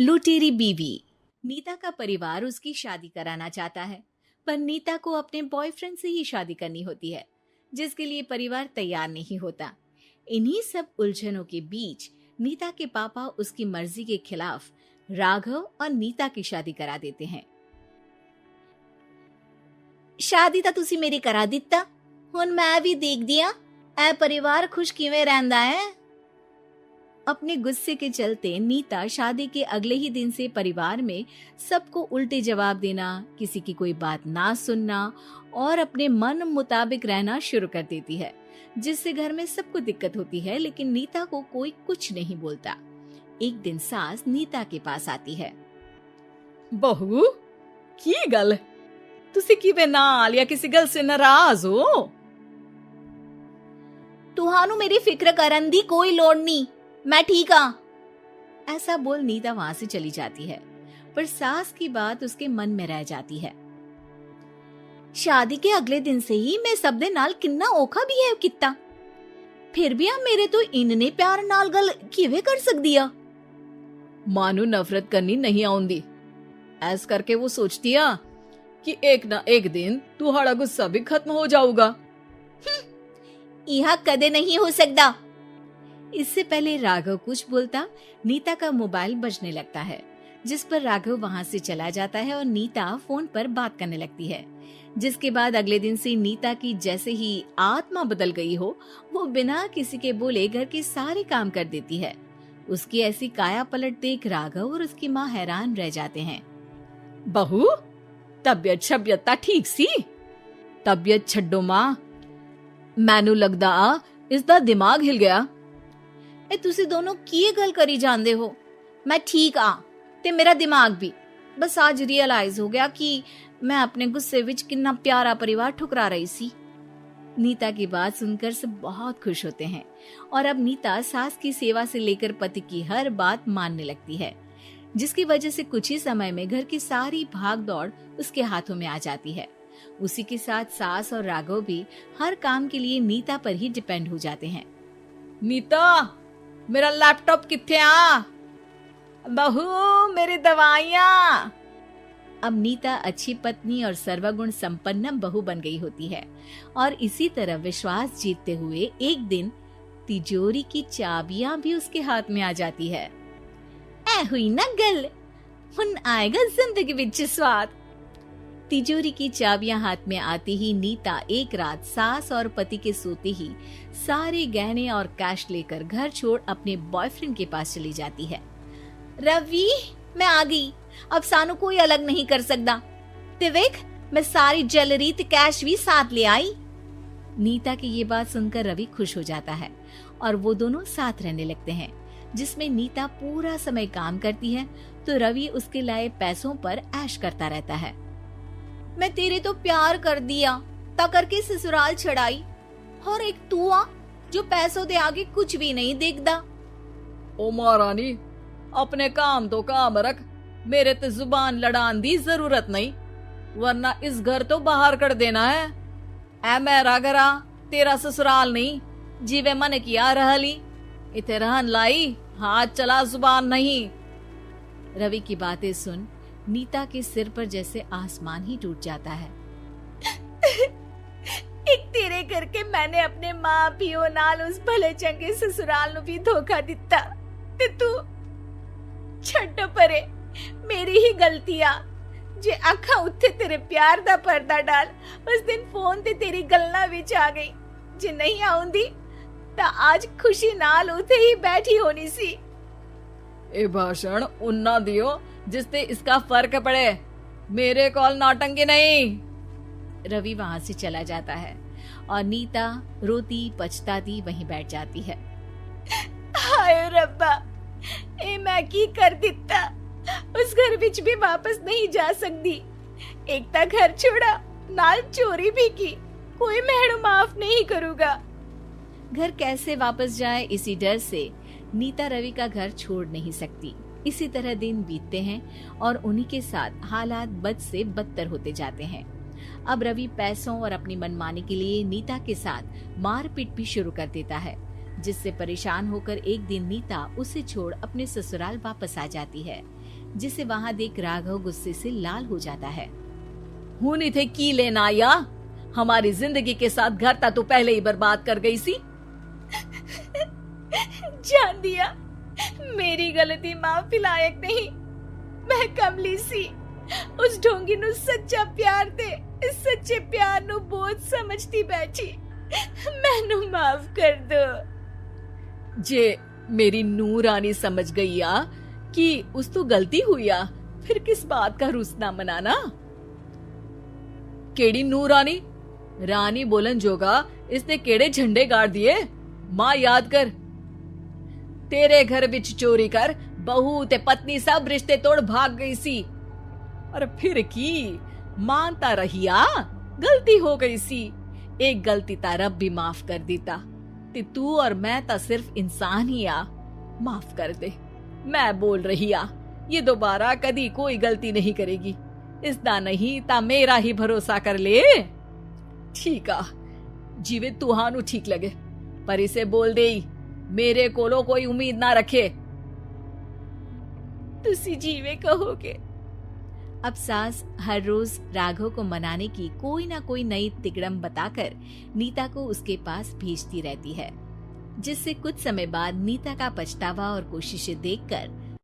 लुटेरी बीवी। नीता का परिवार उसकी शादी कराना चाहता है, पर नीता को अपने बॉयफ्रेंड से ही शादी करनी होती है, जिसके लिए परिवार तैयार नहीं होता। इन्हीं सब उलझनों के बीच नीता के पापा उसकी मर्जी के खिलाफ राघव और नीता की शादी करा देते हैं। शादी ਤਾਂ ਤੁਸੀਂ ਮੇਰੀ ਕਰਾ ਦਿੱਤਾ, ਹੁਣ मैं भी देख दिया ऐ परिवार खुश किवें रहंदा है। अपने गुस्से के चलते नीता शादी के अगले ही दिन से परिवार में सबको उल्टे जवाब देना, किसी की कोई बात ना सुनना और अपने मन मुताबिक रहना शुरू कर देती है, जिससे घर में सबको दिक्कत होती है, लेकिन नीता को कोई कुछ नहीं बोलता। एक दिन सास नीता के पास आती है। बहू की गल, तुसी किवें नाल या किसी गल से नाराज हो? तुहानू मेरी फिक्र करन दी कोई लोड़ नहीं, मैं ठीक हाँ। ऐसा बोल नीता वहां से चली जाती है, पर सास की बात उसके मन में रह जाती है। शादी के अगले दिन से ही मैं सब दे नाल किन्ना औखा बिहेव किता, फिर भी आप मेरे तो इन्ने प्यार नाल गल किवें कर सकदी आ। मानू नफरत करनी नहीं आउंदी, ऐस करके वो सोचती है कि एक ना एक दिन तुम्हारा गुस्सा भी खत्म हो जाऊगा। यह कदे नहीं हो सकता। इससे पहले राघव कुछ बोलता, नीता का मोबाइल बजने लगता है, जिस पर राघव वहां से चला जाता है और नीता फोन पर बात करने लगती है। जिसके बाद अगले दिन से नीता की जैसे ही आत्मा बदल गई हो, वो बिना किसी के बोले घर के सारे काम कर देती है। उसकी ऐसी काया पलट देख राघव और उसकी माँ हैरान रह जाते हैं। बहू तबियत शबियत ता ठीक सी? तबियत छड्डो मां, मैनू लगदा इसदा दिमाग हिल गया। ए तुसी दोनों की गल करी जांदे हो? मैं ठीक आ ते मेरा दिमाग भी। बस आज रियलाइज हो गया कि मैं अपने गुस्से विच कितना प्यारा परिवार ठुकरा रही सी। नीता की बात सुनकर सब बहुत खुश होते हैं और अब नीता सास की सेवा से लेकर पति की हर बात मानने लगती है, जिसकी वजह से कुछ ही समय में घर की सारी भाग दौड़ उसके हाथों में आ जाती है। उसी के साथ सास और राघव भी हर काम के लिए नीता पर ही डिपेंड हो जाते हैं। नीता मेरा लैपटॉप किथे आ? बहू मेरी दवाइयां। अब नीता अच्छी पत्नी और सर्वगुण संपन्न बहू बन गई होती है और इसी तरह विश्वास जीतते हुए एक दिन तिजोरी की चाबियां भी उसके हाथ में आ जाती है। ऐ हुई ना गल, हुन आएगा जिंदगी विच स्वाद। तिजोरी की चाबियां हाथ में आती ही नीता एक रात सास और पति के सोते ही सारे गहने और कैश लेकर घर छोड़ अपने बॉयफ्रेंड के पास चली जाती है। रवि मैं आ गई, अब सानू कोई अलग नहीं कर सकता। ते देख मैं सारी ज्वेलरी ते कैश भी साथ ले आई। नीता की ये बात सुनकर रवि खुश हो जाता है और वो दोनों साथ रहने लगते हैं, जिसमें नीता पूरा समय काम करती है तो रवि उसके लाए पैसों पर ऐश करता रहता है। मैं तेरे तो प्यार कर दिया ता करके ससुराल छड़ाई, और एक तू आ जो पैसों दे आगे कुछ भी नहीं देखदा। ओ महारानी अपने काम तो काम रख, मेरे ते जुबान लड़ान दी जरूरत नहीं, वरना इस घर तो बाहर कर देना है। ऐ मेरा घरा तेरा ससुराल नहीं, जीवे मन किया रहली इथे रहन लाई, हाथ चला जुबान नहीं। रवि की बातें सुन नीता के सिर पर जैसे आसमान ही टूट जाता है। एक तेरे करके मैंने अपने माँ पियो नाल उस भले चंगे ससुराल नु भी धोखा दिता ते तू छड्ड परे, मेरी ही गलतियां जे अखा उत्थे तेरे प्यार दा पर्दा डाल उस दिन फोन ते तेरी गल्ला विच आ गई। जे नहीं आउंदी ता आज खुशी नाल उथे ही बैठी होनी सी। ए भाषण उन्ना दियो जिससे इसका फर्क पड़े, मेरे कॉल नौटंकी नहीं। रवि वहां से चला जाता है और नीता रोती पछताती वहीं बैठ जाती है। हाय रब्बा, ए मैं की कर दिता, उस घर विच भी वापस नहीं जा सकती। एक ता घर छोड़ा नाल चोरी भी की, कोई मेहणु माफ नहीं करूंगा। घर कैसे वापस जाए इसी डर से नीता रवि का घर छोड़ नहीं सकती। इसी तरह दिन बीतते हैं और उन्हीं के साथ हालात बद से बदतर होते जाते हैं। अब रवि पैसों और अपनी मनमानी के लिए नीता के साथ मारपीट भी शुरू कर देता है, जिससे परेशान होकर एक दिन नीता उसे छोड़ अपने ससुराल वापस आ जाती है। जिसे वहां देख राघव गुस्से से लाल हो जाता है। हुन इथे की लेना या हमारी जिंदगी के साथ घर ता तू पहले ही बर्बाद कर गई सी। जान दिया, मेरी गलती माफी लायक नहीं। मैं कमली सी उस ढोंगी नु सच्चा प्यार दे इस सच्चे प्यार नु बोझ समझती बैठी। मैनू माफ कर दो। जे मेरी नूर रानी समझ गई या कि उस तो गलती हुई या, फिर किस बात का रूसना मनाना। केड़ी नूर रानी? रानी बोलन जोगा इसने केड़े झंडे गाड़ दिए? मां याद कर, तेरे घर विच चोरी कर बहू ते पत्नी सब रिश्ते तोड़ भाग गई सी। और फिर की मानता रहिया, गलती हो गई सी। एक गलती ता रब भी माफ कर देता ते तू और मैं ता सिर्फ इंसान ही आ। माफ कर दे। मैं बोल रही आ, ये दोबारा कदी कोई गलती नहीं करेगी। इसदा नहीं ता मेरा ही भरोसा कर ले। ठीक आ, जिवे तुहानू ठीक लगे, पर इसे बोल दे मेरे कोलो कोई उम्मीद ना रखे। तुसी जीवे कहोगे। अब सास हर रोज राघव को मनाने की कोई ना कोई नई तिकड़म बताकर नीता को उसके पास भेजती रहती है, जिससे कुछ समय बाद नीता का पछतावा और कोशिशें देखकर